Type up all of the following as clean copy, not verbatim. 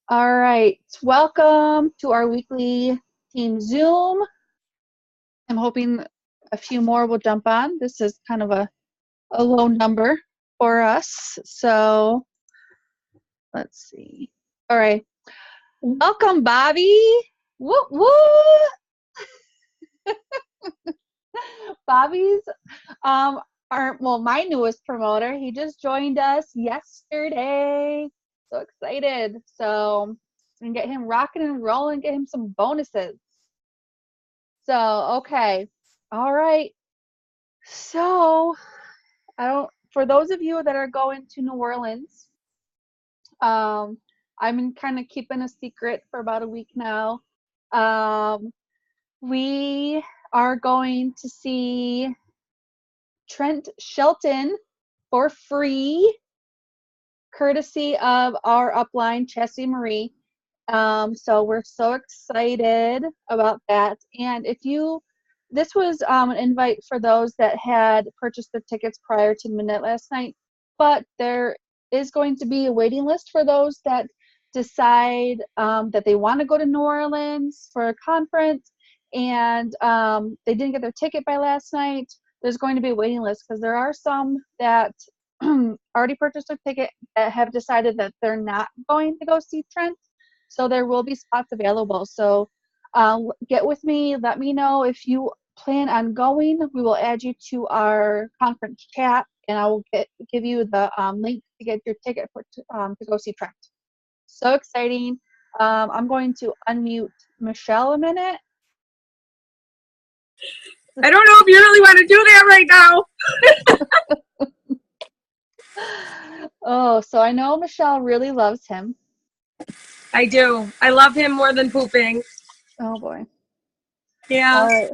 All right, welcome to our weekly team Zoom. I'm hoping a few more will jump on. This is kind of a low number for us. So let's see. All right, welcome, Bobby. Woo woo! Bobby's my newest promoter. He just joined us yesterday. So excited. So we can get him rocking and rolling, get him some bonuses. So, okay. All right. So, for those of you that are going to New Orleans, um, I've been kind of keeping a secret for about a week now. Um, we are going to see Trent Shelton for free, courtesy of our upline, Chessie Marie. So we're so excited about that. And this was an invite for those that had purchased their tickets prior to midnight last night, but there is going to be a waiting list for those that decide that they want to go to New Orleans for a conference and they didn't get their ticket by last night. There's going to be a waiting list because there are some that already purchased a ticket that have decided that they're not going to go see Trent. So there will be spots available. So get with me. Let me know if you plan on going. We will add you to our conference chat, and I will give you the link to get your ticket to go see Trent. So exciting. I'm going to unmute Michelle a minute. I don't know if you really want to do that right now. Oh, so I know Michelle really loves him. I do. I love him more than pooping. Oh, boy. Yeah.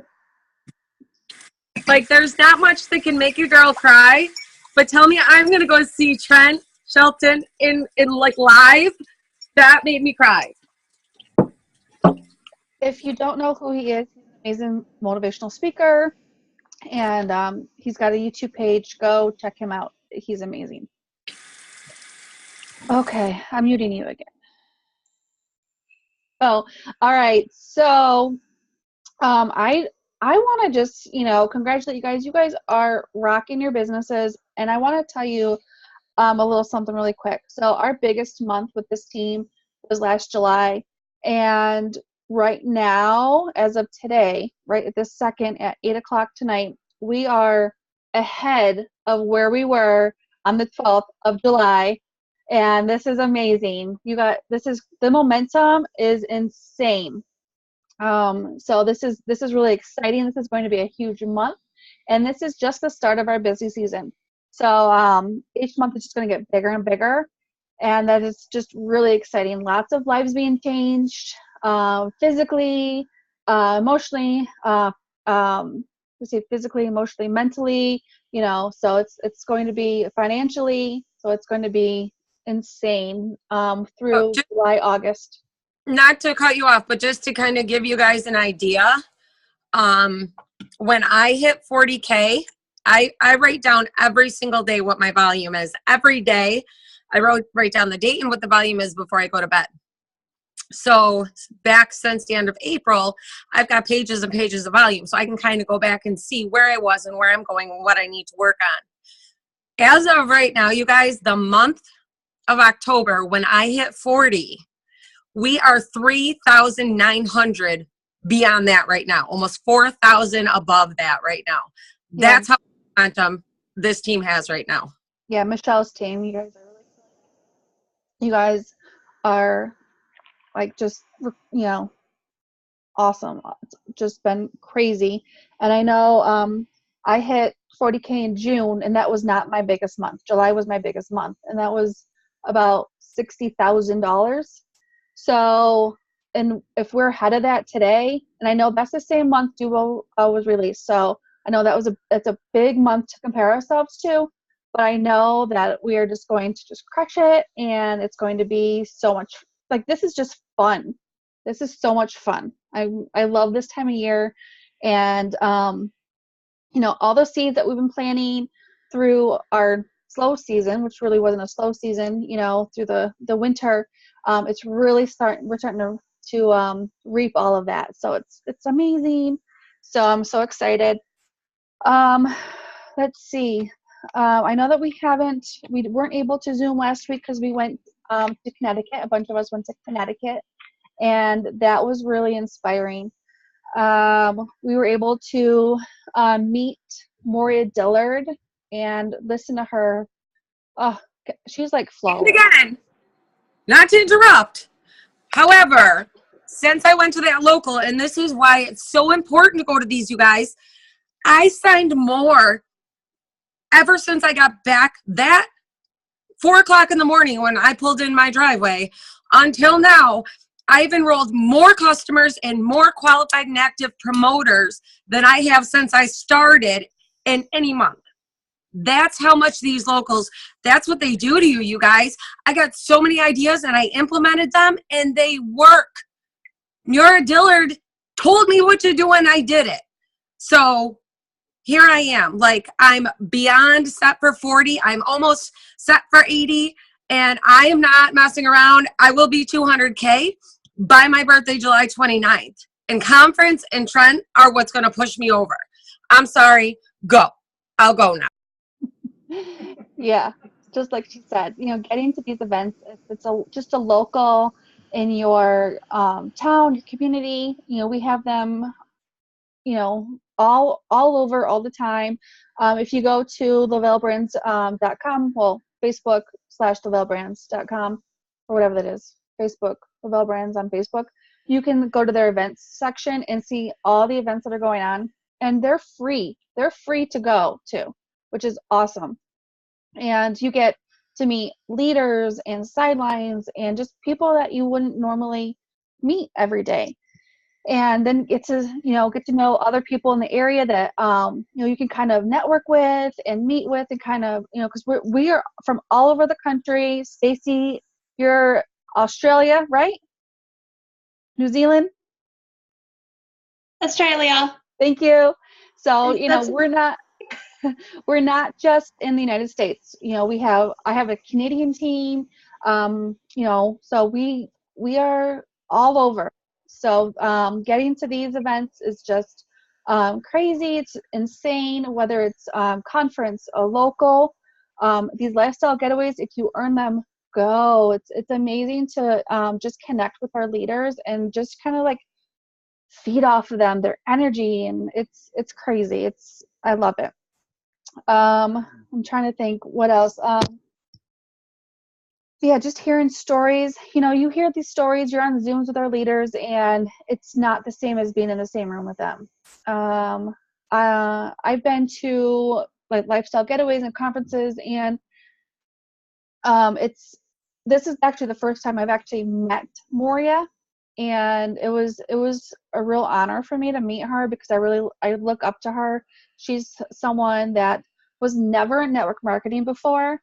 Like, there's not much that can make a girl cry, but tell me I'm going to go see Trent Shelton in like live. That made me cry. If you don't know who he is, he's an amazing motivational speaker, and he's got a YouTube page. Go check him out. He's amazing. Okay, I'm muting you again. Oh, all right. So, I want to just, congratulate you guys. You guys are rocking your businesses, and I want to tell you a little something really quick. So, our biggest month with this team was last July, and right now, as of today, right at this second at 8:00 tonight, we are ahead of where we were on the 12th of July. And this is amazing. The momentum is insane. So this is really exciting. This is going to be a huge month, and this is just the start of our busy season. So each month is just going to get bigger and bigger, and that is just really exciting. Lots of lives being changed, physically, emotionally. Let's say physically, emotionally, mentally. So it's going to be financially. So it's going to be insane through July, August. Not to cut you off, but just to kind of give you guys an idea. When I hit 40K, I write down every single day what my volume is. Every day, I write down the date and what the volume is before I go to bed. So back since the end of April, I've got pages and pages of volume. So I can kind of go back and see where I was and where I'm going and what I need to work on. As of right now, you guys, the month of October, when I hit 40, we are 3,900 beyond that right now. Almost 4,000 above that right now. Yeah. That's how much momentum this team has right now. Yeah, Michelle's team. You guys are like just awesome. It's just been crazy. And I know I hit 40K in June, and that was not my biggest month. July was my biggest month, and that was about $60,000. So, and if we're ahead of that today, and I know that's the same month Duo was released, so I know that's a big month to compare ourselves to, but I know that we are just going to just crush it, and it's going to be so much, like, this is just fun. This is so much fun. I love this time of year, and all the seeds that we've been planting through our slow season, which really wasn't a slow season, you know, through the winter, it's really we're starting to reap all of that. So it's amazing. So I'm so excited. Um, let's see. I know that we weren't able to Zoom last week because we went to Connecticut. A bunch of us went to Connecticut, and that was really inspiring. We were able to meet Moria Dillard and listen to her. Oh, she's like And flawless. again, not to interrupt. However, since I went to that local, and this is why it's so important to go to these, you guys, I signed more ever since I got back that 4:00 in the morning when I pulled in my driveway until now. I've enrolled more customers and more qualified and active promoters than I have since I started in any month. That's how much these locals, that's what they do to you, you guys. I got so many ideas and I implemented them and they work. Nora Dillard told me what to do and I did it. So here I am. Like, I'm beyond set for 40. I'm almost set for 80 and I am not messing around. I will be 200K by my birthday, July 29th. And conference and Trent are what's going to push me over. I'm sorry. Go. I'll go now. Yeah, just like she said, you know, getting to these events, if it's just a local in your town, your community, you know, we have them, you know, all over all the time. If you go to lavelbrands.com, well, Facebook/lavelbrands.com or whatever that is, Facebook, Lavelle Brands on Facebook, you can go to their events section and see all the events that are going on, and they're free. They're free to go to, which is awesome. And you get to meet leaders and sidelines and just people that you wouldn't normally meet every day, and then get to know other people in the area that you know, you can kind of network with and meet with, and kind of, you know, because we are from all over the country. Stacy, you're Australia, right? New Zealand? Australia. Thank you. So, you know, That's we're not just in the United States. You know, I have a Canadian team. You know, so we are all over. So getting to these events is just crazy. It's insane. Whether it's conference, a local, these lifestyle getaways, if you earn them, go. It's amazing to just connect with our leaders and just kind of like feed off of them, their energy, and it's crazy. I love it. I'm trying to think what else. Yeah, just hearing stories. You know, you hear these stories, you're on Zooms with our leaders, and it's not the same as being in the same room with them. I've been to like lifestyle getaways and conferences, and this is actually the first time I've actually met Moria, and it was a real honor for me to meet her because I look up to her. She's someone that was never in network marketing before.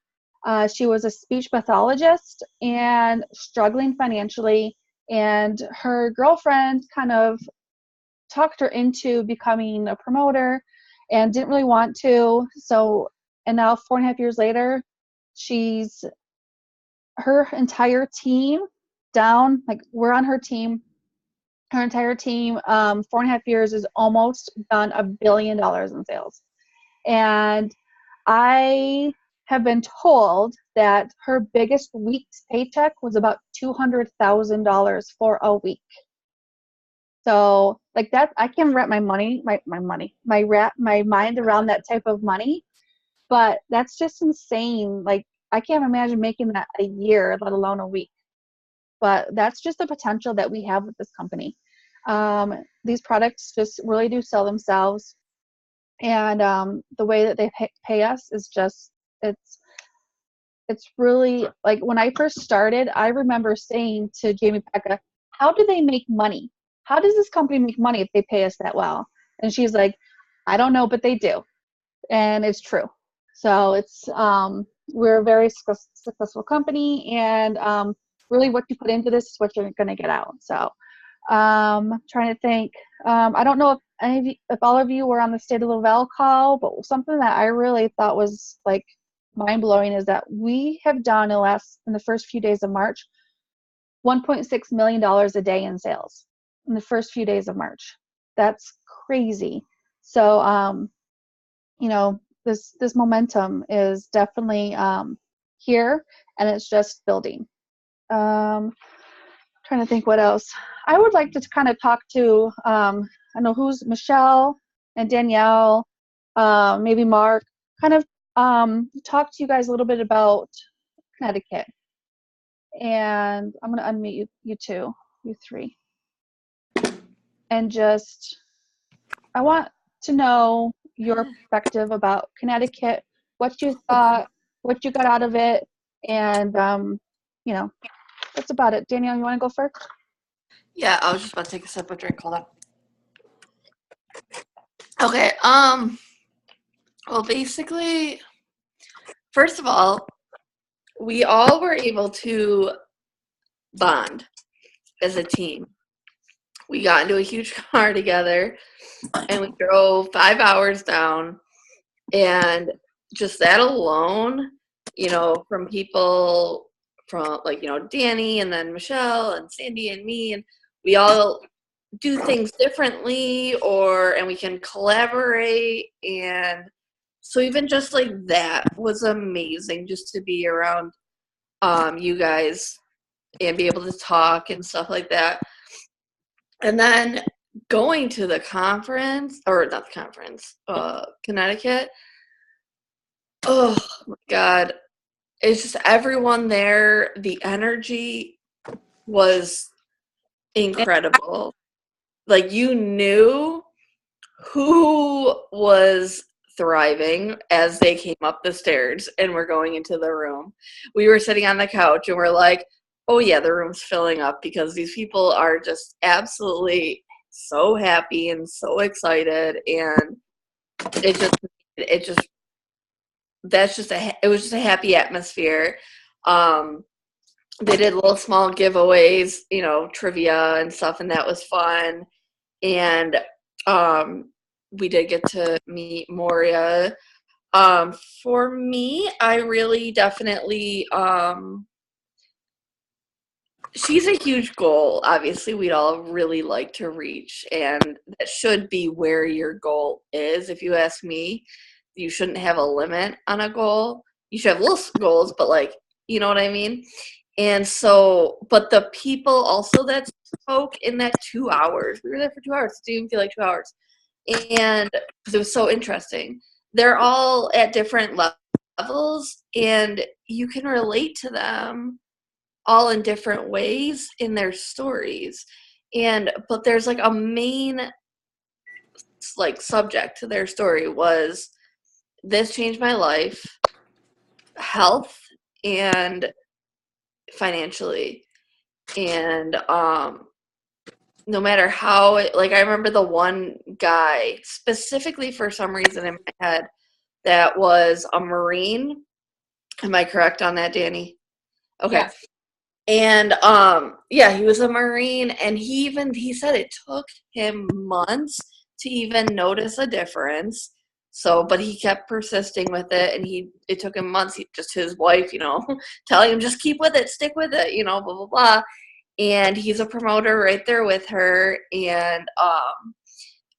She was a speech pathologist and struggling financially, and her girlfriend kind of talked her into becoming a promoter and didn't really want to. So, and now 4.5 years later, her entire team down, like we're on her team. Her entire team, 4.5 years, is almost done $1 billion in sales. And I have been told that her biggest week's paycheck was about $200,000 for a week. So like that, I can wrap my mind around that type of money, but that's just insane. Like I can't imagine making that a year, let alone a week. But that's just the potential that we have with this company. These products just really do sell themselves, and the way that they pay us is just it's really like when I first started, I remember saying to Jamie Pekka, how do they make money? How does this company make money if they pay us that well? And she's like, I don't know, but they do. And it's true. So we're a very successful company, and really what you put into this is what you're going to get out. So trying to think. I don't know if all of you were on the State of Lavelle call, but something that I really thought was like mind-blowing is that we have done in the first few days of March, $1.6 million a day in sales in the first few days of March. That's crazy. So, you know, this momentum is definitely here, and it's just building. Trying to think what else. I would like to kind of talk to, I know who's Michelle and Danielle, maybe Mark, kind of talk to you guys a little bit about Connecticut. And I'm going to unmute you two, you three. And just, I want to know your perspective about Connecticut, what you thought, what you got out of it, and, you know, that's about it. Danielle, you want to go first? Yeah, I was just about to take a sip of drink. Hold on. Okay, well, basically, first of all, we all were able to bond as a team. We got into a huge car together, and we drove 5 hours down, and just that alone, you know, from people from, like, you know, Danny and then Michelle and Sandy and me, and we all do things differently, and we can collaborate. And so even just like that was amazing, just to be around you guys and be able to talk and stuff like that. And then going to the conference, or not the conference, Connecticut, oh my God, it's just everyone there, the energy was incredible. Like, you knew who was thriving as they came up the stairs and were going into the room. We were sitting on the couch and we're like, oh yeah, the room's filling up, because these people are just absolutely so happy and so excited. And it was just a happy atmosphere. They did little small giveaways, you know, trivia and stuff, and that was fun. And we did get to meet Moria. For me, I really definitely, she's a huge goal. Obviously, we'd all really like to reach, and that should be where your goal is. If you ask me, you shouldn't have a limit on a goal. You should have little goals, but, like, you know what I mean? And so, but the people also that spoke in that 2 hours, we were there for 2 hours. It didn't even feel like 2 hours. And because it was so interesting. They're all at different levels, and you can relate to them all in different ways in their stories. But there's like a main, like, subject to their story was, this changed my life, health, and financially. And no matter how like, I remember the one guy specifically, for some reason in my head, that was a Marine. Am I correct on that, Danny? Okay. Yeah. And yeah, he was a Marine, and he said it took him months to even notice a difference. So, but he kept persisting with it, and it took him months. Just his wife, you know, telling him, just keep with it, stick with it, you know, blah blah blah. And he's a promoter right there with her. And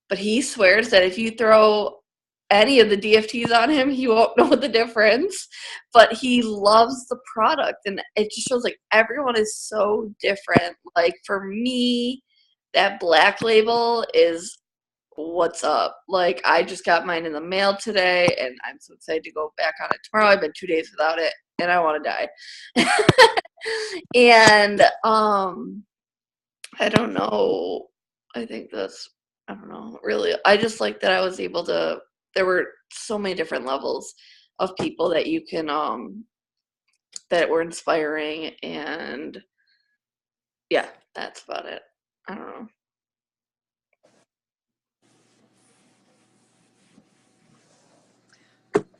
but he swears that if you throw any of the DFTs on him, he won't know the difference. But he loves the product, and it just shows like everyone is so different. Like, for me, that Black Label is what's up. Like, I just got mine in the mail today, and I'm so excited to go back on it tomorrow. I've been 2 days without it, and I want to die. And I don't know. I think I don't know, really. I just like that I was able to, there were so many different levels of people that you can, that were inspiring. And yeah, that's about it. I don't know.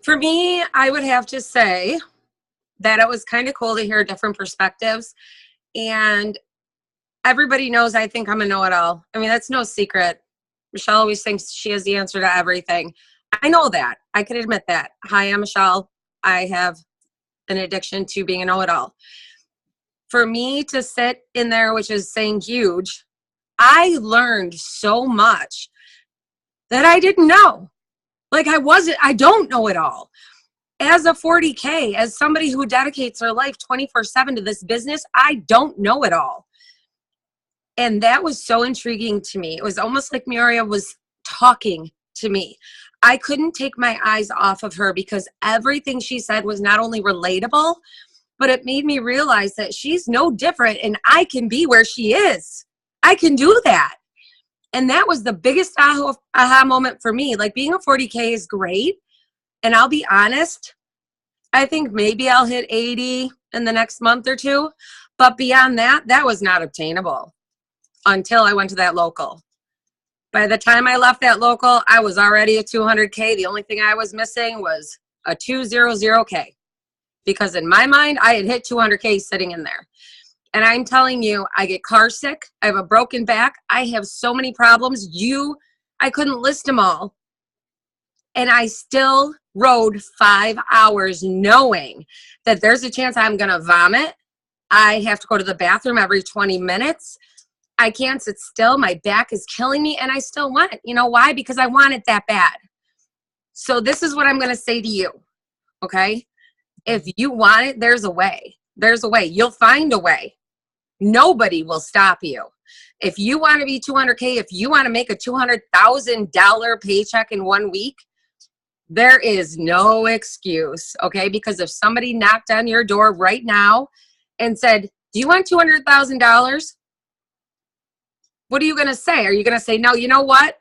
For me, I would have to say that it was kind of cool to hear different perspectives. And everybody knows I think I'm a know-it-all. I mean, that's no secret. Michelle always thinks she has the answer to everything. I know that. I can admit that. Hi, I'm Michelle. I have an addiction to being a know-it-all. For me to sit in there, which is saying huge, I learned so much that I didn't know. Like I don't know it all. As a 40K, as somebody who dedicates their life 24/7 to this business, I don't know it all. And that was so intriguing to me. It was almost like Mireya was talking to me. I couldn't take my eyes off of her because everything she said was not only relatable, but it made me realize that she's no different and I can be where she is. I can do that. And that was the biggest aha moment for me. Like, being a 40K is great. And I'll be honest, I think maybe I'll hit 80 in the next month or two. But beyond that, that was not obtainable until I went to that local. By the time I left that local, I was already at 200K. The only thing I was missing was a 200K. Because in my mind, I had hit 200K sitting in there. And I'm telling you, I get car sick. I have a broken back. I have so many problems. I couldn't list them all. And I still rode 5 hours knowing that there's a chance I'm going to vomit. I have to go to the bathroom every 20 minutes. I can't sit still. My back is killing me. And I still want it. You know why? Because I want it that bad. So this is what I'm going to say to you. Okay? If you want it, there's a way. There's a way. You'll find a way. Nobody will stop you. If you want to be 200K, if you want to make a $200,000 paycheck in 1 week, there is no excuse, okay? Because if somebody knocked on your door right now and said, do you want $200,000? What are you going to say? Are you going to say, no, you know what?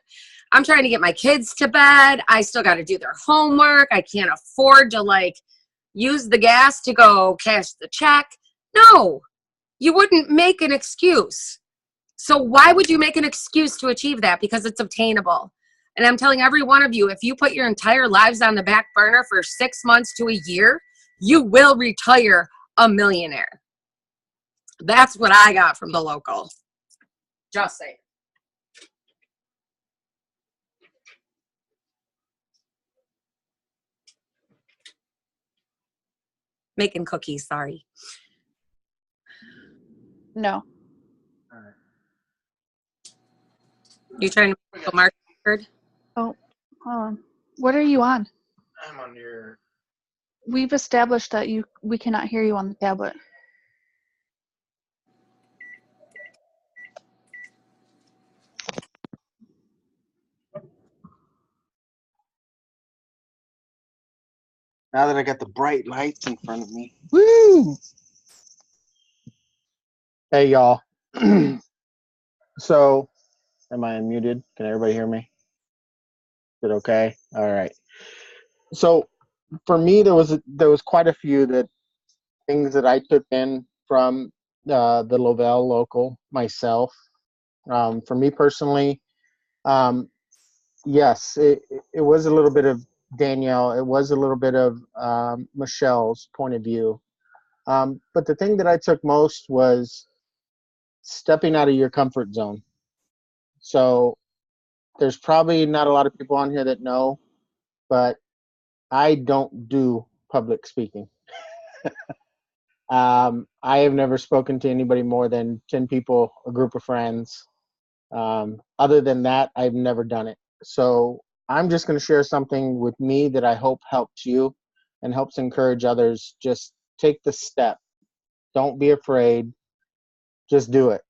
I'm trying to get my kids to bed. I still got to do their homework. I can't afford to use the gas to go cash the check. No, you wouldn't make an excuse. So why would you make an excuse to achieve that? Because it's obtainable. And I'm telling every one of you, if you put your entire lives on the back burner for 6 months to a year, you will retire a millionaire. That's what I got from the local. Just saying. Making cookies, sorry. No. You trying to make a mark record? Oh, hold on. What are you on? I'm on your. We've established that we cannot hear you on the tablet. Now that I got the bright lights in front of me. Woo! Hey, y'all. So, am I unmuted? Can everybody hear me? Is it okay? All right. So, for me, there was quite a few things that I took in from the Lovell local myself. For me personally, yes, it was a little bit of Danielle. It was a little bit of Michelle's point of view. But the thing that I took most was stepping out of your comfort zone. So there's probably not a lot of people on here that know, but I don't do public speaking. I have never spoken to anybody more than 10 people, a group of friends. Other than that, I've never done it. So I'm just going to share something with me that I hope helps you and helps encourage others. Just take the step. Don't be afraid. Just do it.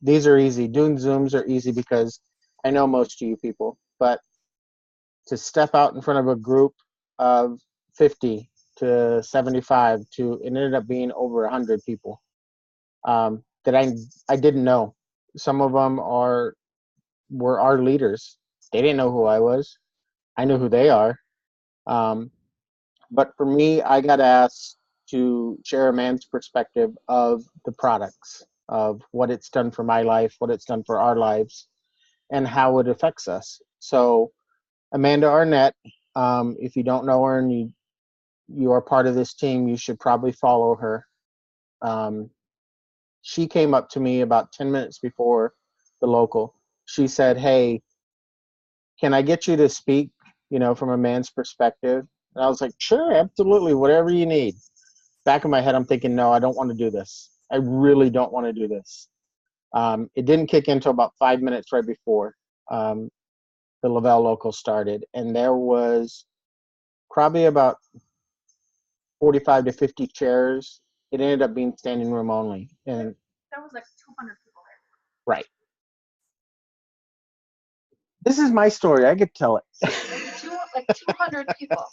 These are easy. Doing Zooms are easy because I know most of you people, but to step out in front of a group of 50 to 75 it ended up being over 100 people that I didn't know. Some of them were our leaders. They didn't know who I was. I knew who they are. But for me, I got asked to share a man's perspective of the products, of what it's done for my life, what it's done for our lives, and how it affects us. So Amanda Arnett, if you don't know her and you are part of this team, you should probably follow her. She came up to me about 10 minutes before the local. She said, hey, can I get you to speak, from a man's perspective? And I was like, sure, absolutely, whatever you need. Back in my head, I'm thinking, no, I don't want to do this. I really don't want to do this. It didn't kick in until about 5 minutes right before um, the Lavelle local started. And there was probably about 45 to 50 chairs. It ended up being standing room only. And That was like 200 people right. This is my story. I could tell it. there. Like 200 people.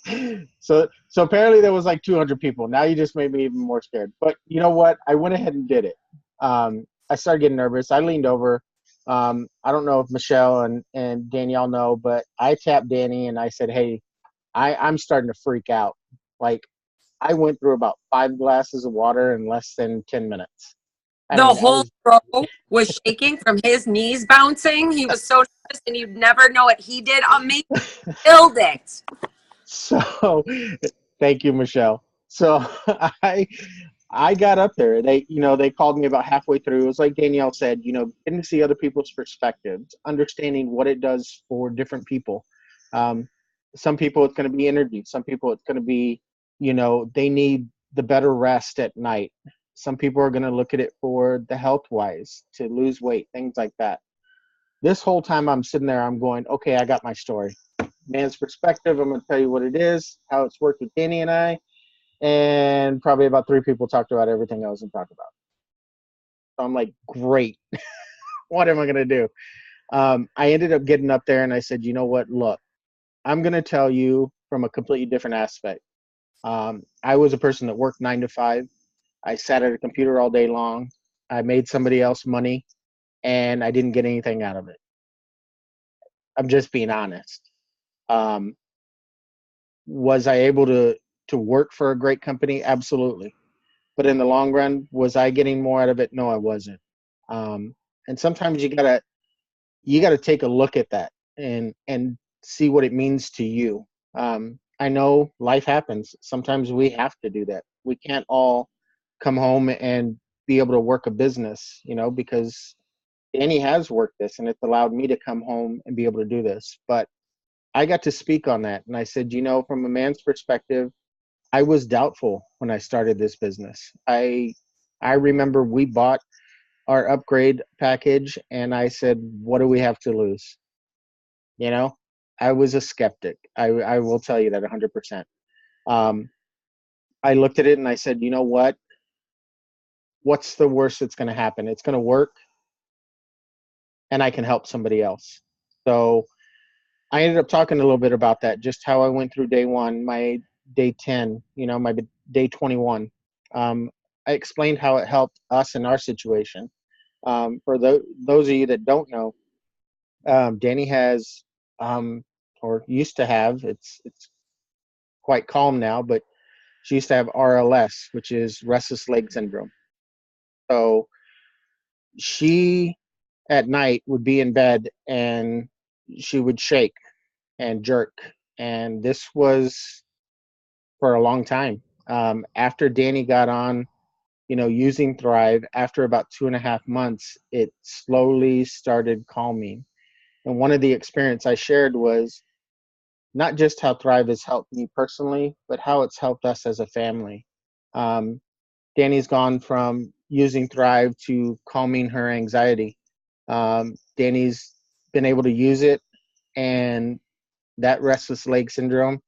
So apparently there was like 200 people. Now you just made me even more scared. But you know what? I went ahead and did it. I started getting nervous. I leaned over. I don't know if Michelle and Danielle know, but I tapped Danny and I said, hey, I'm starting to freak out. Like, I went through about 5 glasses of water in less than 10 minminutes. I The mean, I whole was row was shaking from his knees bouncing. He was so nervous, and you'd never know what he did. Amazing, killed it. so thank you, Michelle. So I I got up there. They called me about halfway through. It was like Danielle said, getting to see other people's perspectives, understanding what it does for different people. Um, some people it's going to be energy. Some people it's going to be, they need the better rest at night. Some people are going to look at it for the health wise, to lose weight, things like that. This whole time I'm sitting there, I'm going, okay, I got my story. Man's perspective, I'm going to tell you what it is, how it's worked with Danny and I, and probably about 3 people talked about everything I was going to talk about. So I'm like, great. What am I going to do? I ended up getting up there and I said, you know what? Look, I'm going to tell you from a completely different aspect. I was a person that worked 9 to 5. I sat at a computer all day long. I made somebody else money and I didn't get anything out of it. I'm just being honest. Um, was I able to work for a great company? Absolutely. But in the long run, was I getting more out of it? No, I wasn't. And sometimes you gotta take a look at that and see what it means to you. I know life happens. Sometimes we have to do that. We can't all come home and be able to work a business, because Danny has worked this and it's allowed me to come home and be able to do this. But I got to speak on that. And I said, from a man's perspective, I was doubtful when I started this business. I remember we bought our upgrade package and I said, what do we have to lose? You know, I was a skeptic. I will tell you that 100%. Um, I looked at it and I said, you know what? What's the worst that's going to happen? It's going to work and I can help somebody else. So I ended up talking a little bit about that, just how I went through day 1, my day 10, my day 21. Um, I explained how it helped us in our situation. For those of you that don't know, Danny has, or used to have, it's quite calm now, but she used to have RLS, which is restless leg syndrome. So she at night would be in bed and she would shake and jerk. And this was for a long time. After Danny got on, using Thrive, after about 2.5 months, it slowly started calming. And one of the experience I shared was not just how Thrive has helped me personally, but how it's helped us as a family. Um, Danny's gone from using Thrive to calming her anxiety. Danny's been able to use it, and that restless leg syndrome,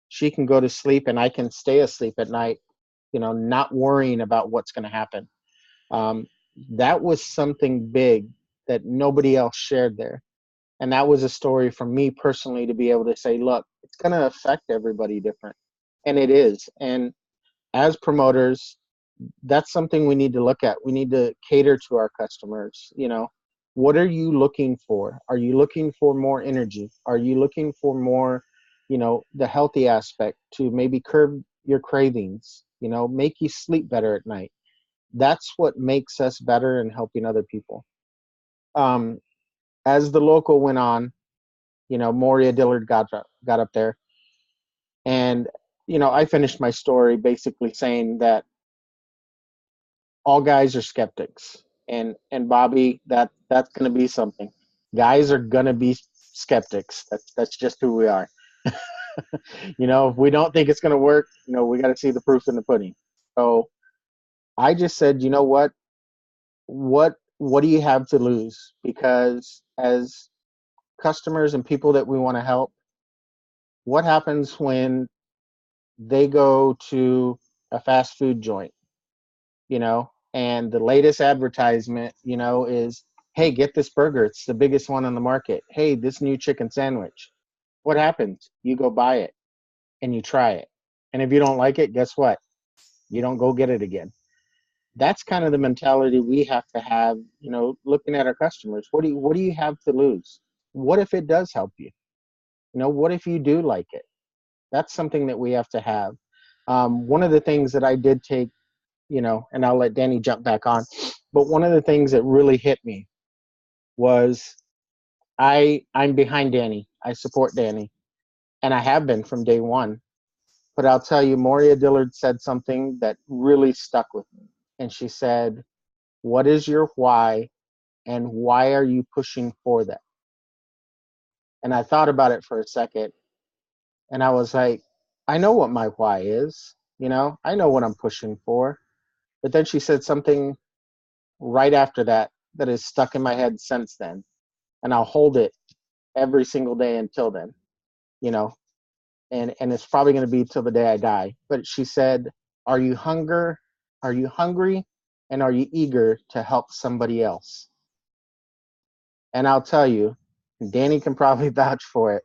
she can go to sleep and I can stay asleep at night, not worrying about what's going to happen. Um, that was something big that nobody else shared there. And that was a story for me personally to be able to say, look, it's going to affect everybody different. And it is. And as promoters, that's something we need to look at. We need to cater to our customers. What are you looking for? Are you looking for more energy? Are you looking for more, the healthy aspect to maybe curb your cravings, make you sleep better at night? That's what makes us better in helping other people. As the local went on, Moria Dillard got up there, and I finished my story basically saying that all guys are skeptics, and Bobby, that's going to be something. Guys are going to be skeptics. That's just who we are. If we don't think it's going to work, we got to see the proof in the pudding. So I just said, you know what? What do you have to lose? Because as customers and people that we want to help, what happens when they go to a fast food joint, and the latest advertisement, is, hey, get this burger. It's the biggest one on the market. Hey, this new chicken sandwich. What happens? You go buy it and you try it. And if you don't like it, guess what? You don't go get it again. That's kind of the mentality we have to have, looking at our customers. What do you have to lose? What if it does help you? What if you do like it? That's something that we have to have. One of the things that I did take, and I'll let Danny jump back on, but one of the things that really hit me was I'm behind Danny. I support Danny, and I have been from day one. But I'll tell you, Moria Dillard said something that really stuck with me. And she said, what is your why, and why are you pushing for that? And I thought about it for a second, and I was like, I know what my why is. I know what I'm pushing for. But then she said something right after that has stuck in my head since then. And I'll hold it every single day until then, and it's probably going to be till the day I die. But she said, are you hungry, and are you eager to help somebody else? And I'll tell you, Danny can probably vouch for it.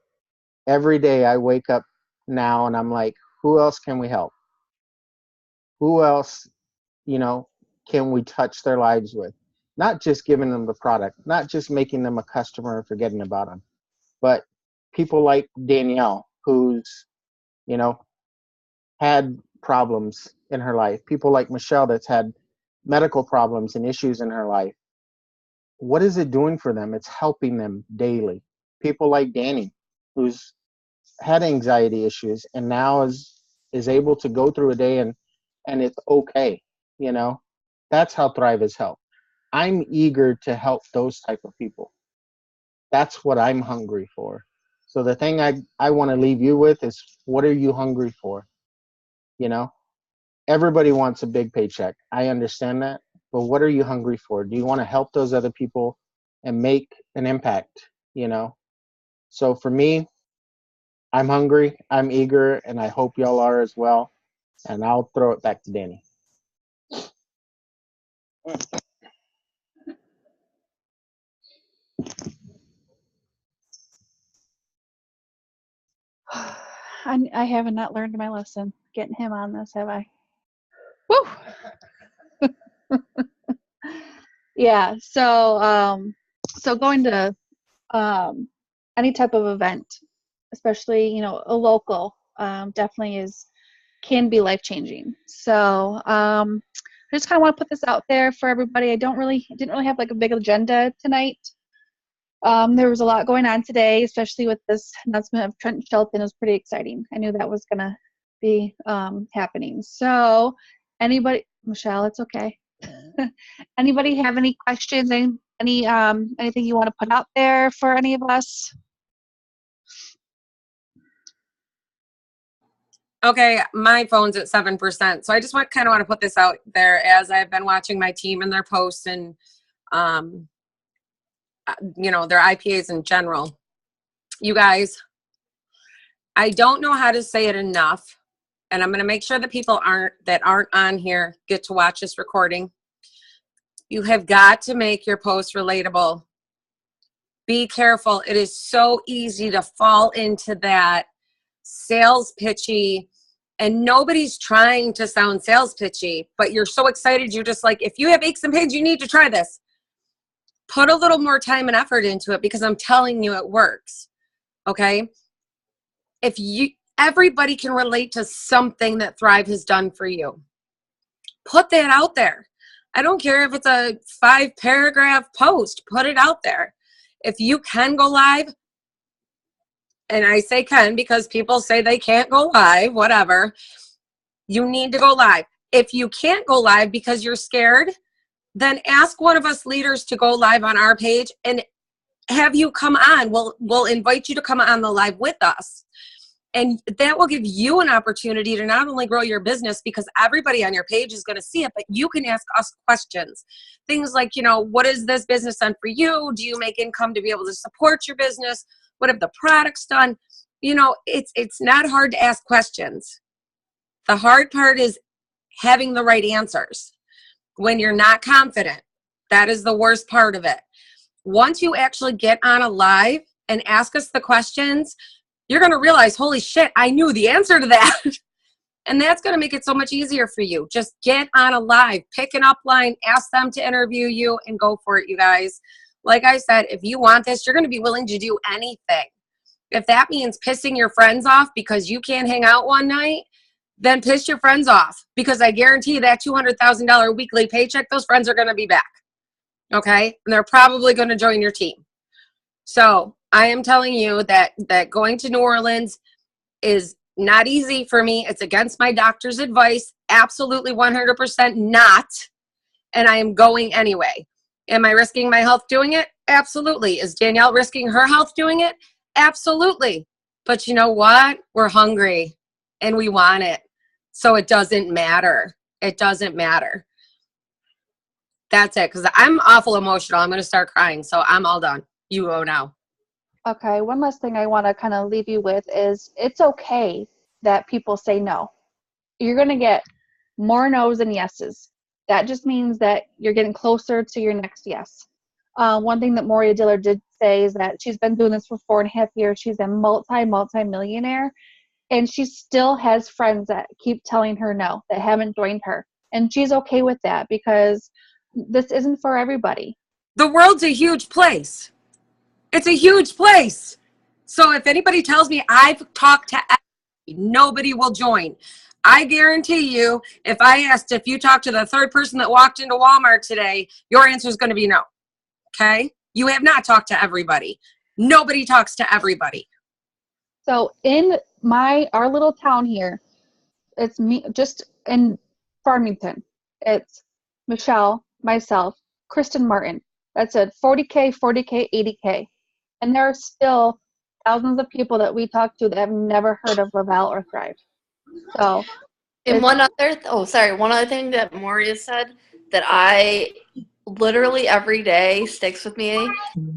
Every day I wake up now and I'm like, who else can we help? Who else, can we touch their lives with? Not just giving them the product, not just making them a customer and forgetting about them, but people like Danielle, who's, had problems in her life. People like Michelle that's had medical problems and issues in her life. What is it doing for them? It's helping them daily. People like Danny, who's had anxiety issues and now is able to go through a day and it's okay. That's how Thrive is helped. I'm eager to help those type of people. That's what I'm hungry for. So the thing I want to leave you with is, what are you hungry for? Everybody wants a big paycheck. I understand that. But what are you hungry for? Do you want to help those other people and make an impact? So for me, I'm hungry, I'm eager, and I hope y'all are as well. And I'll throw it back to Danny. I have not learned my lesson getting him on this, have I? Woo! Yeah. So going to any type of event, especially a local, definitely can be life changing. So I just kind of want to put this out there for everybody. I didn't really have like a big agenda tonight. There was a lot going on today, especially with this announcement of Trent Shelton. It was pretty exciting. I knew that was gonna be happening. So anybody, Michelle, it's okay. Anybody have any questions? Anything you want to put out there for any of us? Okay, my phone's at 7%. So I just kind of want to put this out there as I've been watching my team and their posts and, their IPAs in general. You guys, I don't know how to say it enough, and I'm going to make sure that people that aren't on here get to watch this recording. You have got to make your posts relatable. Be careful. It is so easy to fall into that sales pitchy, and nobody's trying to sound sales pitchy, but you're so excited. You're just like, if you have aches and pains, you need to try this. Put a little more time and effort into it, because I'm telling you, it works. Okay. Everybody can relate to something that Thrive has done for you. Put that out there. I don't care if it's a 5-paragraph post, put it out there. If you can go live, and I say can because people say they can't go live, whatever, you need to go live. If you can't go live because you're scared, then ask one of us leaders to go live on our page and have you come on. We'll invite you to come on the live with us. And that will give you an opportunity to not only grow your business, because everybody on your page is going to see it, but you can ask us questions. Things like, what is this business done for you? Do you make income to be able to support your business? What have the products done? It's not hard to ask questions. The hard part is having the right answers. When you're not confident, that is the worst part of it. Once you actually get on a live and ask us the questions, you're going to realize, holy shit, I knew the answer to that. And that's going to make it so much easier for you. Just get on a live, pick an upline, ask them to interview you, and go for it, you guys. Like I said, if you want this, you're going to be willing to do anything. If that means pissing your friends off because you can't hang out one night, then piss your friends off, because I guarantee that $200,000 weekly paycheck, those friends are going to be back. Okay? And they're probably going to join your team. So I am telling you that going to New Orleans is not easy for me. It's against my doctor's advice. Absolutely 100% not. And I am going anyway. Am I risking my health doing it? Absolutely. Is Danielle risking her health doing it? Absolutely. But you know what? We're hungry and we want it. So it doesn't matter. It doesn't matter. That's it. Because I'm awful emotional. I'm going to start crying. So I'm all done. You go now. Okay, one last thing I want to kind of leave you with is it's okay that people say no. You're going to get more no's than yeses. That just means that you're getting closer to your next yes. One thing that Moria Diller did say is that she's been doing this for 4.5 years. She's a multi-millionaire, and she still has friends that keep telling her no, that haven't joined her. And she's okay with that, because this isn't for everybody. The world's a huge place. It's a huge place. So if anybody tells me I've talked to everybody, nobody will join. I guarantee you, if I asked if you talked to the third person that walked into Walmart today, your answer is going to be no. Okay? You have not talked to everybody. Nobody talks to everybody. So in our little town here, it's me, just in Farmington. It's Michelle, myself, Kristen Martin. That's it. 40K, 40K, 80K. And there are still thousands of people that we talk to that have never heard of Lavelle or Thrive. So, And one other thing that Moria said that I literally every day sticks with me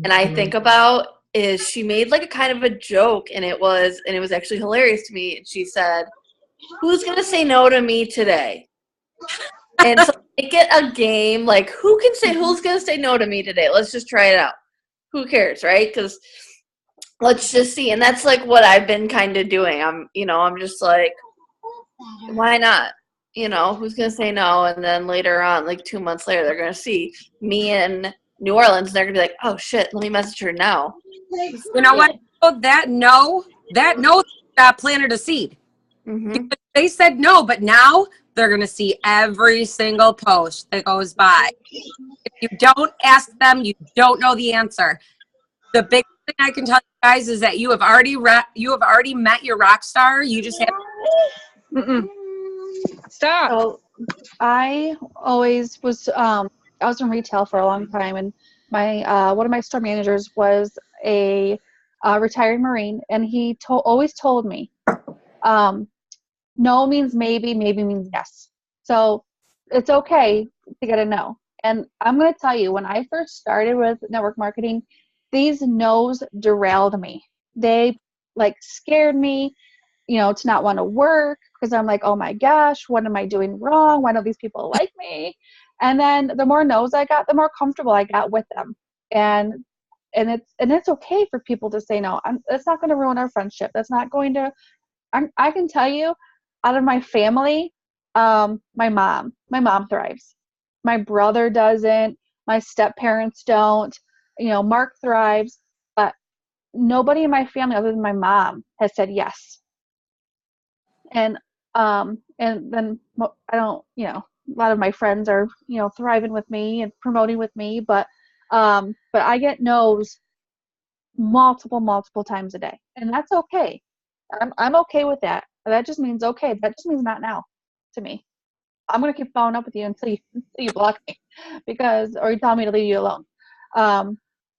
and I think about is she made like a kind of a joke, and it was actually hilarious to me. And she said, "Who's gonna say no to me today?" And so make it a game, like who's gonna say no to me today? Let's just try it out. Who cares, right? Because let's just see. And that's like what I've been kind of doing. I'm just like, why not? Who's going to say no? And then later on, like 2 months later, they're going to see me in New Orleans, and they're going to be like, oh shit, let me message her now. You know what? That no planted a seed. Mm-hmm. Because they said no, but now they're going to see every single post that goes by. If you don't ask them, you don't know the answer. The big thing I can tell you guys is that you have already met your rock star. You just have. Stop. So I always was. I was in retail for a long time, and my one of my store managers was a retired Marine, and he always told me, no means maybe, maybe means yes. So it's okay to get a no. And I'm going to tell you, when I first started with network marketing, these no's derailed me. They scared me, to not want to work, because I'm like, oh my gosh, what am I doing wrong? Why don't these people like me? And then the more no's I got, the more comfortable I got with them. And it's okay for people to say no. It's not going to ruin our friendship. That's not going to. I can tell you, out of my family, my mom thrives. My brother doesn't. My step-parents don't. Mark thrives, but nobody in my family other than my mom has said yes. And then I don't, a lot of my friends are, thriving with me and promoting with me, but I get no's multiple times a day, and that's okay. I'm okay with that. That just means okay. That just means not now to me. I'm gonna keep following up with you until you block me, or you tell me to leave you alone.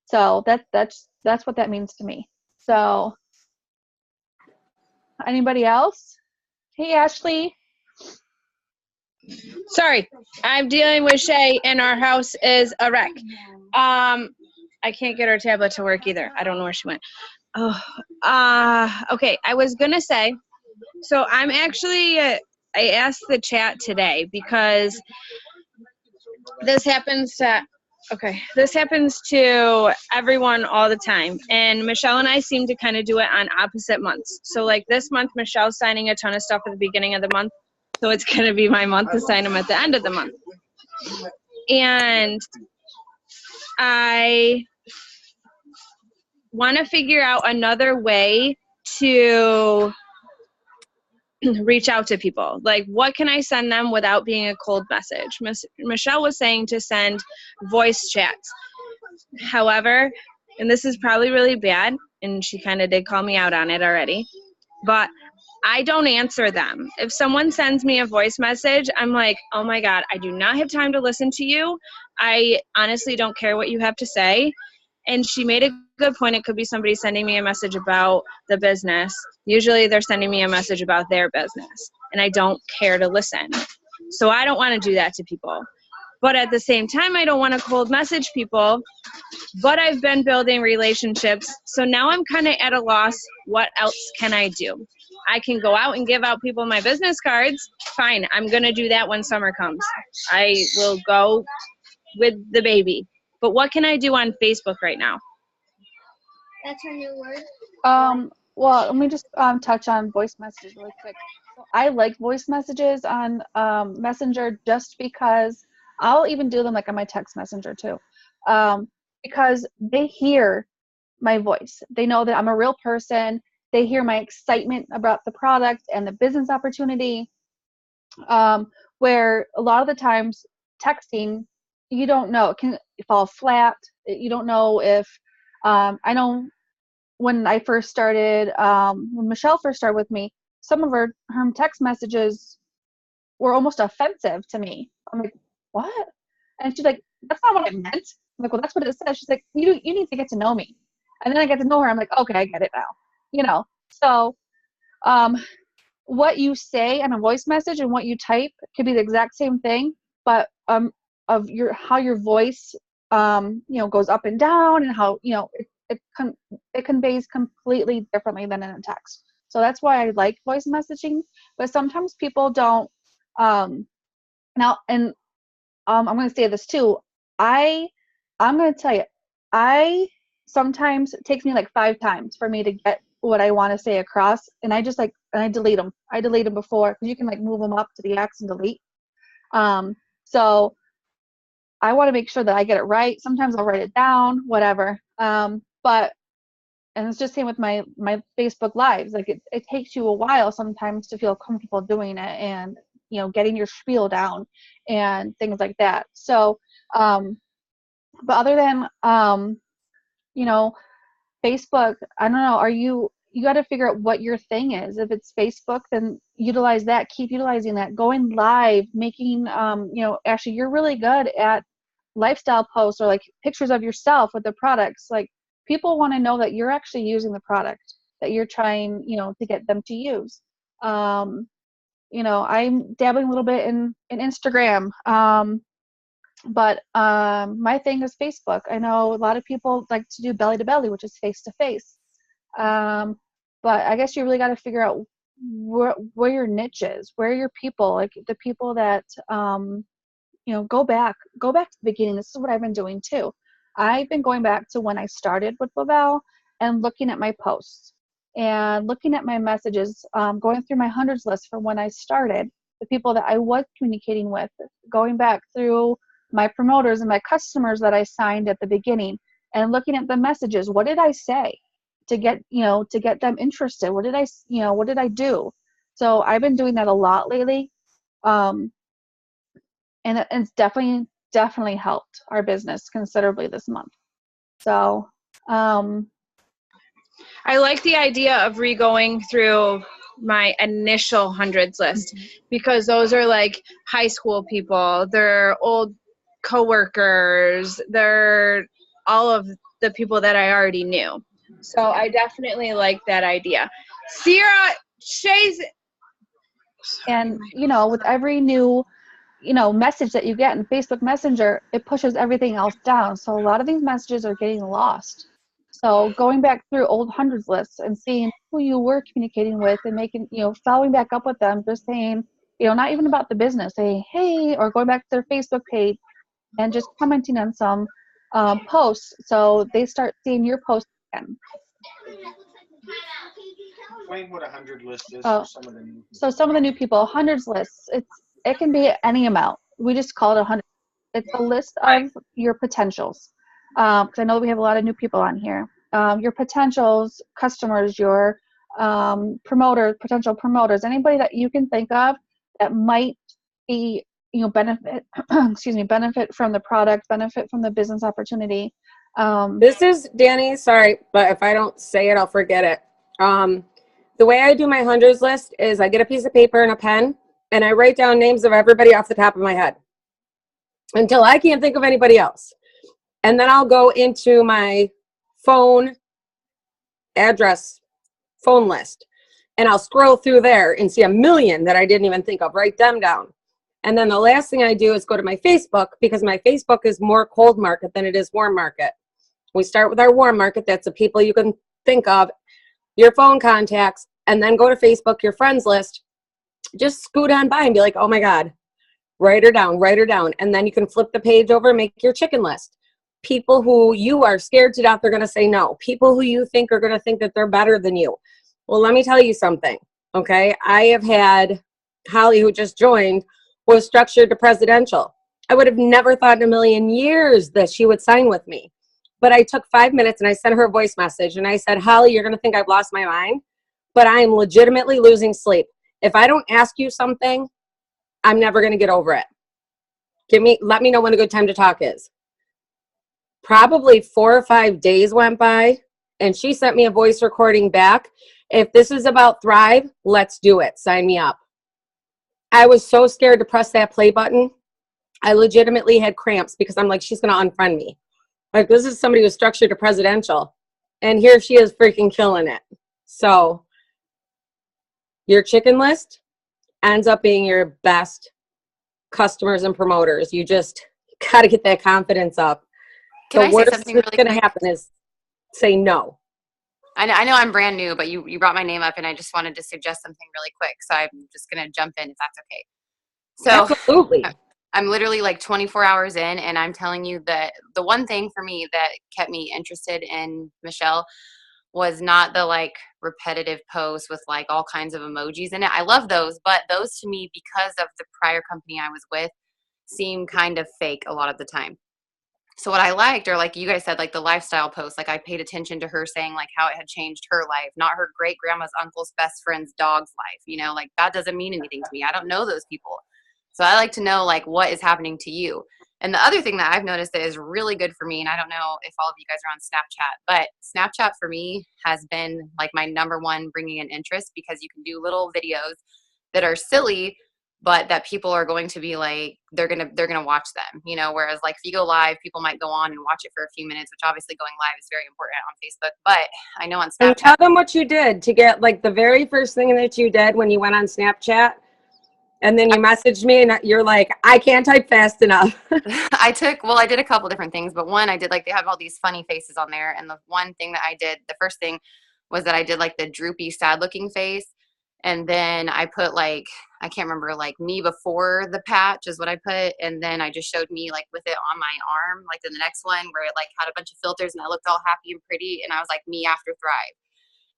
So that's what that means to me. So Anybody else? Hey, Ashley. Sorry, I'm dealing with Shay, and our house is a wreck. I can't get our tablet to work either. I don't know where she went. Oh, okay. I was gonna say, so I'm actually, I asked the chat today because this happens to everyone all the time. And Michelle and I seem to kind of do it on opposite months. So like this month, Michelle's signing a ton of stuff at the beginning of the month. So it's going to be my month to sign them at the end of the month. And I want to figure out another way to reach out to people. Like, what can I send them without being a cold message? Michelle was saying to send voice chats. However, and this is probably really bad, and she kind of did call me out on it already, but I don't answer them. If someone sends me a voice message, I'm like, oh my God, I do not have time to listen to you. I honestly don't care what you have to say. And she made a good point. It could be somebody sending me a message about the business. Usually they're sending me a message about their business, and I don't care to listen. So I don't want to do that to people. But at the same time, I don't want to cold message people, but I've been building relationships. So now I'm kind of at a loss. What else can I do? I can go out and give out people my business cards. Fine, I'm going to do that when summer comes. I will go with the baby. But what can I do on Facebook right now? That's her new word. Well, let me just touch on voice messages really quick. I like voice messages on Messenger just because I'll even do them like on my text messenger too, because they hear my voice. They know that I'm a real person. They hear my excitement about the product and the business opportunity, where a lot of the times texting, you don't know. It can fall flat. You don't know if, I know when I first started, when Michelle first started with me, some of her text messages were almost offensive to me. I'm like, what? And she's like, that's not what I meant. I'm like, well, that's what it says. She's like, you need to get to know me. And then I get to know her. I'm like, okay, I get it now. You know, so what you say on a voice message and what you type could be the exact same thing, but of how your voice goes up and down, and how it conveys completely differently than in a text. So that's why I like voice messaging. But sometimes people don't. Now, and I'm going to say this too. I'm going to tell you, sometimes it takes me like 5 times for me to get what I want to say across, and I just I delete them. I delete them before, because you can like move them up to the X and delete. So I want to make sure that I get it right. Sometimes I'll write it down, whatever. But and it's just same with my Facebook lives. Like it takes you a while sometimes to feel comfortable doing it, and getting your spiel down and things like that. So, but other than Facebook, I don't know. You got to figure out what your thing is. If it's Facebook, then utilize that. Keep utilizing that. Going live, making Ashley, you're really good at lifestyle posts or like pictures of yourself with the products. Like, people want to know that you're actually using the product that you're trying, to get them to use. I'm dabbling a little bit in Instagram. But my thing is Facebook. I know a lot of people like to do belly to belly, which is face to face. But I guess you really got to figure out where your niche is, where your people, like the people that, go back to the beginning. This is what I've been doing too. I've been going back to when I started with Lavelle and looking at my posts and looking at my messages, going through my hundreds list from when I started, the people that I was communicating with, going back through my promoters and my customers that I signed at the beginning, and looking at the messages. What did I say to get them interested? What did I do? So I've been doing that a lot lately. And it's definitely helped our business considerably this month. So, I like the idea of re-going through my initial hundreds list, because those are like high school people, they're old coworkers, they're all of the people that I already knew. So I definitely like that idea. Sierra, Shay's. And, with every new, message that you get in Facebook Messenger, it pushes everything else down. So a lot of these messages are getting lost. So going back through old hundreds lists and seeing who you were communicating with and making, following back up with them, just saying, not even about the business, saying, hey, or going back to their Facebook page and just commenting on some posts so they start seeing your posts again. Explain what a 100 list is Oh. for some of the new So some of the new people, hundreds lists, it can be any amount. We just call it 100. It's a list of your potentials. Because I know we have a lot of new people on here. Your potentials, customers, your potential promoters, anybody that you can think of that might be, benefit, benefit from the product, benefit from the business opportunity. This is Danny. Sorry, but if I don't say it, I'll forget it. The way I do my hundreds list is I get a piece of paper and a pen and I write down names of everybody off the top of my head until I can't think of anybody else. And then I'll go into my phone list, and I'll scroll through there and see a million that I didn't even think of, write them down. And then the last thing I do is go to my Facebook, because my Facebook is more cold market than it is warm market. We start with our warm market. That's the people you can think of, your phone contacts, and then go to Facebook, your friends list. Just scoot on by and be like, oh my God, write her down. And then you can flip the page over and make your chicken list. People who you are scared to death are going to say no. People who you think are going to think that they're better than you. Well, let me tell you something, okay? I have had Holly, who just joined, was structured to presidential. I would have never thought in a million years that she would sign with me. But I took 5 minutes and I sent her a voice message and I said, Holly, you're going to think I've lost my mind, but I am legitimately losing sleep. If I don't ask you something, I'm never going to get over it. Let me know when a good time to talk is. Probably 4 or 5 days went by and she sent me a voice recording back. If this is about Thrive, let's do it. Sign me up. I was so scared to press that play button. I legitimately had cramps because I'm like, she's going to unfriend me. Like, this is somebody who's structured to presidential. And here she is freaking killing it. So your chicken list ends up being your best customers and promoters. You just got to get that confidence up. Can I say worst something that's really going to quick? happen is say no. I know I'm brand new, but you brought my name up and I just wanted to suggest something really quick. So I'm just going to jump in if that's okay. So Absolutely. I'm literally like 24 hours in and I'm telling you that the one thing for me that kept me interested in Michelle was not the like repetitive posts with like all kinds of emojis in it. I love those, but those to me, because of the prior company I was with, seem kind of fake a lot of the time. So what I liked, or like you guys said, like the lifestyle posts, like I paid attention to her saying like how it had changed her life, not her great grandma's uncle's best friend's dog's life, like that doesn't mean anything to me. I don't know those people. So I like to know like what is happening to you. And the other thing that I've noticed that is really good for me, and I don't know if all of you guys are on Snapchat, but Snapchat for me has been like my number one bringing in interest, because you can do little videos that are silly, but that people are going to be like, they're going to watch them, whereas like if you go live, people might go on and watch it for a few minutes, which obviously going live is very important on Facebook. But I know on Snapchat. And tell them what you did to get like the very first thing that you did when you went on Snapchat. And then you messaged me and you're like, I can't type fast enough. I did a couple different things, but one I did, like they have all these funny faces on there. And the one thing that I did, the first thing was that I did like the droopy, sad looking face. And then I put like, I can't remember, like me before the patch is what I put. And then I just showed me like with it on my arm, like in the next one where it like had a bunch of filters and I looked all happy and pretty. And I was like, me after Thrive.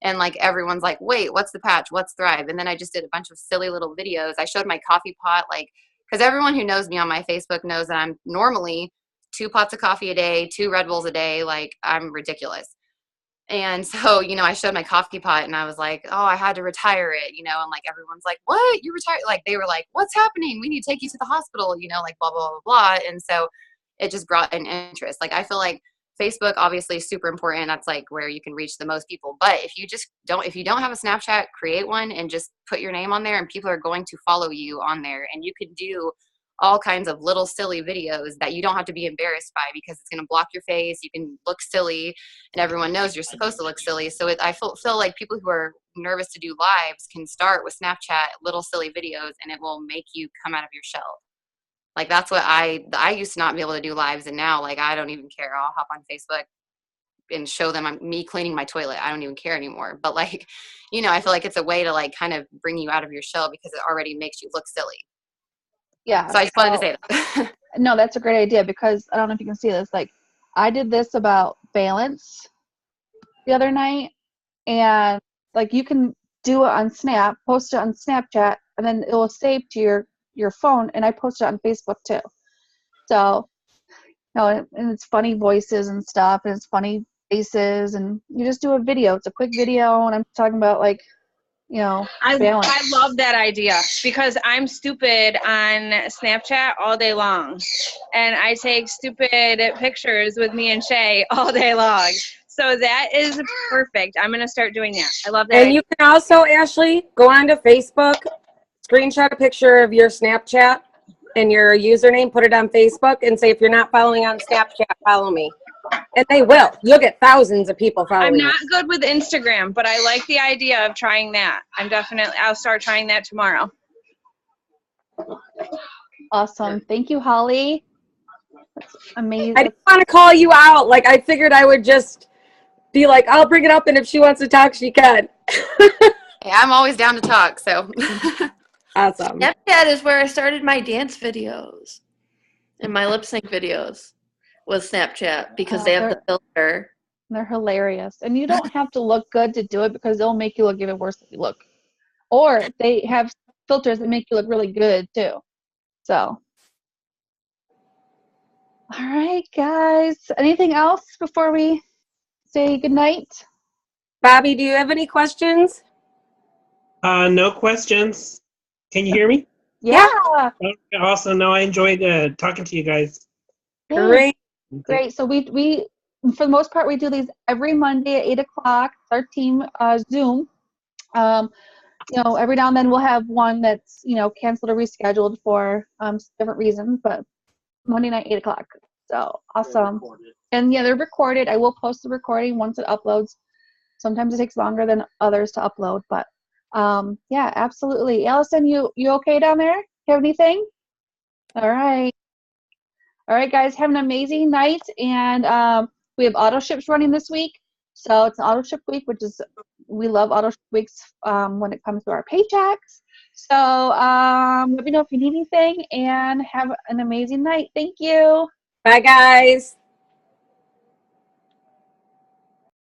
And like everyone's like, wait, what's the patch? What's Thrive? And then I just did a bunch of silly little videos. I showed my coffee pot, like, because everyone who knows me on my Facebook knows that I'm normally 2 pots of coffee a day, 2 Red Bulls a day. Like, I'm ridiculous. And so, I showed my coffee pot and I was like, oh, I had to retire it, and like everyone's like, what? You retired? Like, they were like, what's happening? We need to take you to the hospital, like blah, blah, blah, blah. And so it just brought an interest. Like, I feel like Facebook obviously is super important. That's like where you can reach the most people. But if you don't have a Snapchat, create one and just put your name on there and people are going to follow you on there. And you can do all kinds of little silly videos that you don't have to be embarrassed by because it's going to block your face. You can look silly, and everyone knows you're supposed to look silly. So I feel like people who are nervous to do lives can start with Snapchat, little silly videos, and it will make you come out of your shell. Like that's what I used to not be able to do lives, and now like I don't even care. I'll hop on Facebook and show them me cleaning my toilet. I don't even care anymore. But like, you know, I feel like it's a way to like kind of bring you out of your shell because it already makes you look silly. Yeah. So I just wanted to say that. No, that's a great idea because I don't know if you can see this. Like, I did this about balance the other night, and like you can do it on Snap, post it on Snapchat, and then it will save to your phone. And I post it on Facebook too. So, you know, and it's funny voices and stuff, and it's funny faces, and you just do a video. It's a quick video, and I'm talking about like, you know, balance. I love that idea because I'm stupid on Snapchat all day long. And I take stupid pictures with me and Shay all day long. So that is perfect. I'm going to start doing that. I love that And idea. you can also, Ashley, go onto Facebook, screenshot a picture of your Snapchat and your username, put it on Facebook, and say, if you're not following on Snapchat, follow me. And they will. You'll get thousands of people following I'm you. not good with Instagram, but I like the idea of trying that. I'll start trying that tomorrow. Awesome. Thank you, Holly. That's amazing. I didn't want to call you out. Like, I figured I would just be like, I'll bring it up, and if she wants to talk, she can. Hey, I'm always down to talk. So Awesome. Snapchat is where I started my dance videos and my lip sync videos was Snapchat because they have the filter. They're hilarious. And you don't have to look good to do it because they'll make you look even worse if you look. Or they have filters that make you look really good too. So, all right, guys. Anything else before we say goodnight? Bobby, do you have any questions? No questions. Can you hear me? Yeah. Okay, awesome. No, I enjoyed talking to you guys. Great. Great. So we for the most part we do these every Monday at 8 o'clock. It's our team Zoom. You know, every now and then we'll have one that's, you know, canceled or rescheduled for different reasons, but Monday night 8 o'clock. So awesome. And yeah, they're recorded. I will post the recording once it uploads. Sometimes it takes longer than others to upload, but yeah, absolutely. Allison, you okay down there? You have anything? All right. All right, guys, have an amazing night. And we have auto ships running this week. So it's an auto ship week, which is, we love auto ship weeks when it comes to our paychecks. So let me know if you need anything and have an amazing night. Thank you. Bye, guys.